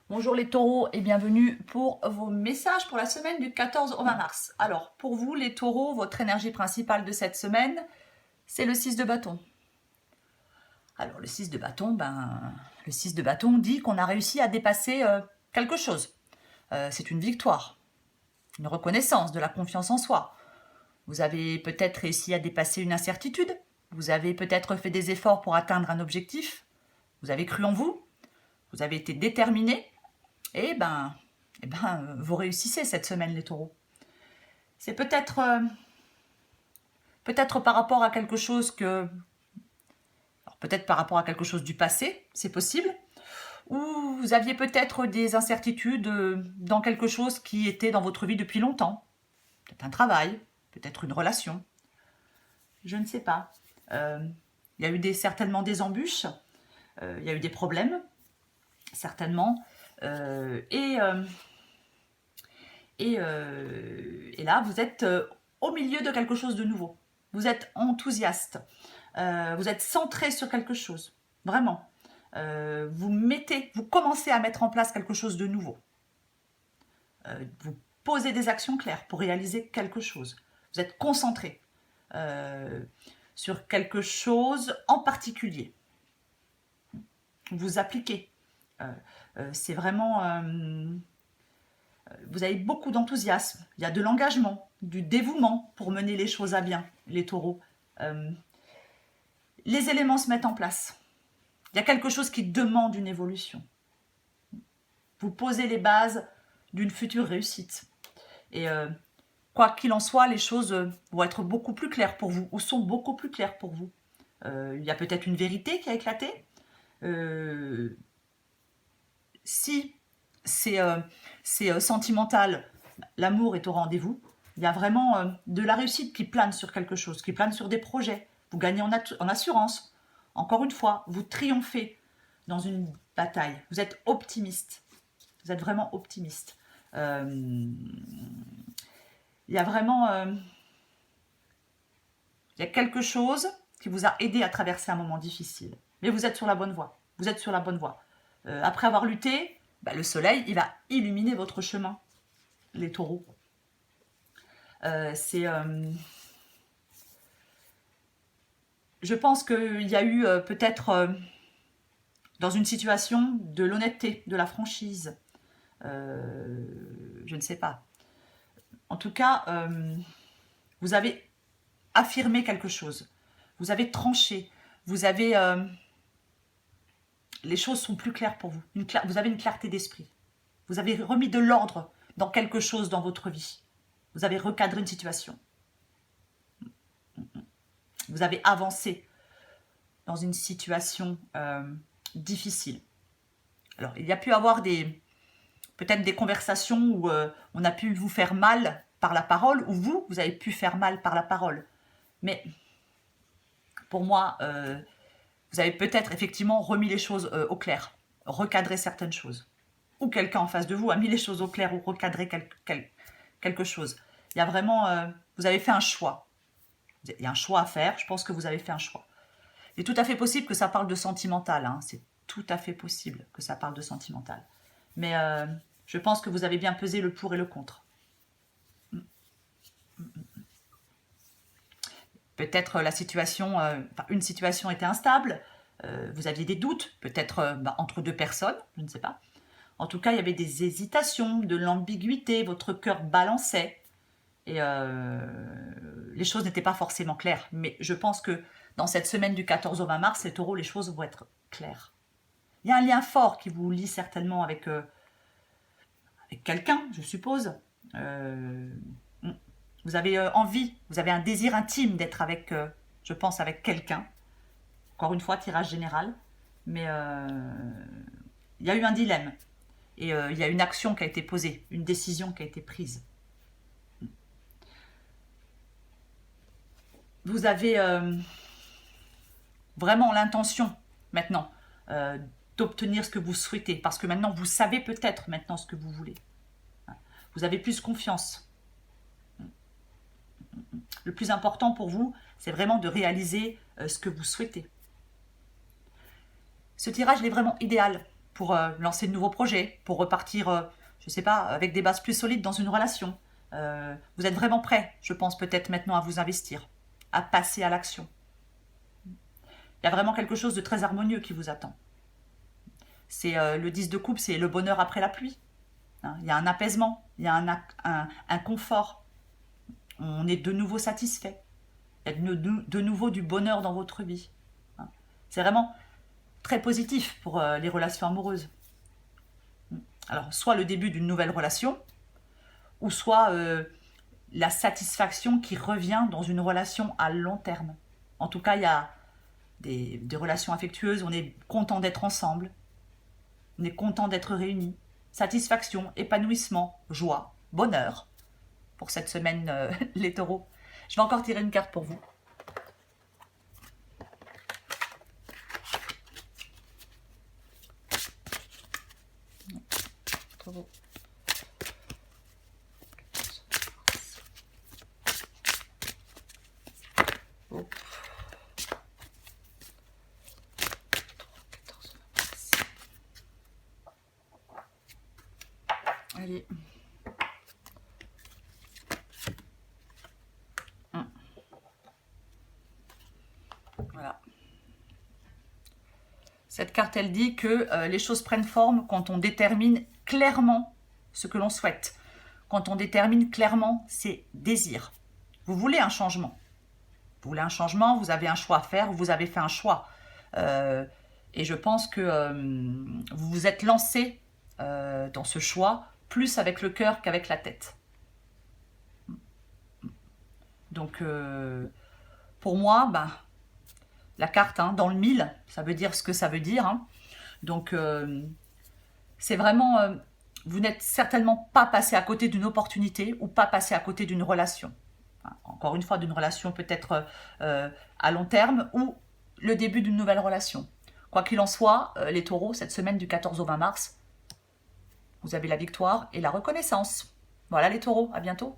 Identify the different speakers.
Speaker 1: Bonjour les taureaux et bienvenue pour vos messages pour la semaine du 14 au 20 mars. Alors pour vous les taureaux, votre énergie principale de cette semaine, c'est le 6 de bâton. Alors le 6 de bâton, le 6 de bâton dit qu'on a réussi à dépasser quelque chose. C'est une victoire, une reconnaissance de la confiance en soi. Vous avez peut-être réussi à dépasser une incertitude, vous avez peut-être fait des efforts pour atteindre un objectif, vous avez cru en vous, vous avez été déterminé. Vous réussissez cette semaine, les taureaux. C'est peut-être par rapport à quelque chose peut-être par rapport à quelque chose du passé, c'est possible, ou vous aviez peut-être des incertitudes dans quelque chose qui était dans votre vie depuis longtemps. Peut-être un travail, peut-être une relation. Je ne sais pas. Il y a eu certainement des embûches, il y a eu des problèmes, certainement. Et là, vous êtes au milieu de quelque chose de nouveau. Vous êtes enthousiaste. Vous êtes centré sur quelque chose. Vraiment. Vous commencez à mettre en place quelque chose de nouveau. Vous posez des actions claires pour réaliser quelque chose. Vous êtes concentré sur quelque chose en particulier. Vous appliquez. C'est vraiment... vous avez beaucoup d'enthousiasme, il y a de l'engagement, du dévouement pour mener les choses à bien, les taureaux. Les éléments se mettent en place. Il y a quelque chose qui demande une évolution. Vous posez les bases d'une future réussite. Et quoi qu'il en soit, les choses vont être beaucoup plus claires pour vous, ou sont beaucoup plus claires pour vous. Il y a peut-être une vérité qui a éclaté. Si c'est sentimental, l'amour est au rendez-vous. Il y a vraiment de la réussite qui plane sur quelque chose, qui plane sur des projets. Vous gagnez en assurance. Encore une fois, vous triomphez dans une bataille. Vous êtes optimiste. Vous êtes vraiment optimiste. Il y a vraiment... il y a quelque chose qui vous a aidé à traverser un moment difficile. Mais vous êtes sur la bonne voie. Vous êtes sur la bonne voie. Après avoir lutté, le soleil, il va illuminer votre chemin, les taureaux. Je pense qu'il y a eu peut-être dans une situation de l'honnêteté, de la franchise. Je ne sais pas. En tout cas, vous avez affirmé quelque chose. Vous avez tranché. Vous avez... les choses sont plus claires pour vous. Vous avez une clarté d'esprit. Vous avez remis de l'ordre dans quelque chose dans votre vie. Vous avez recadré une situation. Vous avez avancé dans une situation difficile. Alors, il y a pu avoir peut-être des conversations où on a pu vous faire mal par la parole, ou vous avez pu faire mal par la parole. Mais pour moi, vous avez peut-être effectivement remis les choses au clair, recadré certaines choses. Ou quelqu'un en face de vous a mis les choses au clair ou recadré quelque chose. Il y a vraiment... vous avez fait un choix. Il y a un choix à faire. Je pense que vous avez fait un choix. Il est tout à fait possible que ça parle de sentimental. Hein. C'est tout à fait possible que ça parle de sentimental. Mais je pense que vous avez bien pesé le pour et le contre. Peut-être une situation était instable. Vous aviez des doutes, peut-être entre deux personnes, je ne sais pas. En tout cas, il y avait des hésitations, de l'ambiguïté, votre cœur balançait. Et les choses n'étaient pas forcément claires. Mais je pense que dans cette semaine du 14 au 20 mars, les taureaux, les choses vont être claires. Il y a un lien fort qui vous lie certainement avec quelqu'un, je suppose. Vous avez envie, vous avez un désir intime d'être avec, je pense, avec quelqu'un. Encore une fois, tirage général. Mais il y a eu un dilemme. Et il y a une action qui a été posée, une décision qui a été prise. Vous avez vraiment l'intention maintenant d'obtenir ce que vous souhaitez, parce que maintenant vous savez peut-être maintenant ce que vous voulez. Vous avez plus confiance. Le plus important pour vous, c'est vraiment de réaliser ce que vous souhaitez. Ce tirage, il est vraiment idéal pour lancer de nouveaux projets, pour repartir, je ne sais pas, avec des bases plus solides dans une relation. Vous êtes vraiment prêt, je pense, peut-être maintenant à vous investir, à passer à l'action. Il y a vraiment quelque chose de très harmonieux qui vous attend. C'est le 10 de coupe, c'est le bonheur après la pluie. Hein, il y a un apaisement, il y a un confort. On est de nouveau satisfait. Il y a de nouveau du bonheur dans votre vie. Hein. C'est vraiment très positif pour les relations amoureuses. Alors, soit le début d'une nouvelle relation, ou soit la satisfaction qui revient dans une relation à long terme. En tout cas, il y a des relations affectueuses, on est content d'être ensemble, on est content d'être réunis. Satisfaction, épanouissement, joie, bonheur pour cette semaine, les taureaux. Je vais encore tirer une carte pour vous. Taureau. Oh. Allez. Voilà. Cette carte, elle dit que les choses prennent forme quand on détermine clairement ce que l'on souhaite. Quand on détermine clairement ses désirs. Vous voulez un changement. Vous voulez un changement, vous avez un choix à faire, vous avez fait un choix. Et je pense que vous vous êtes lancé dans ce choix plus avec le cœur qu'avec la tête. Donc, pour moi, la carte, hein, dans le 1000, ça veut dire ce que ça veut dire. Hein. Donc, c'est vraiment... vous n'êtes certainement pas passé à côté d'une opportunité ou pas passé à côté d'une relation. Enfin, encore une fois, d'une relation peut-être à long terme ou le début d'une nouvelle relation. Quoi qu'il en soit, les taureaux, cette semaine du 14 au 20 mars, vous avez la victoire et la reconnaissance. Voilà les taureaux, à bientôt.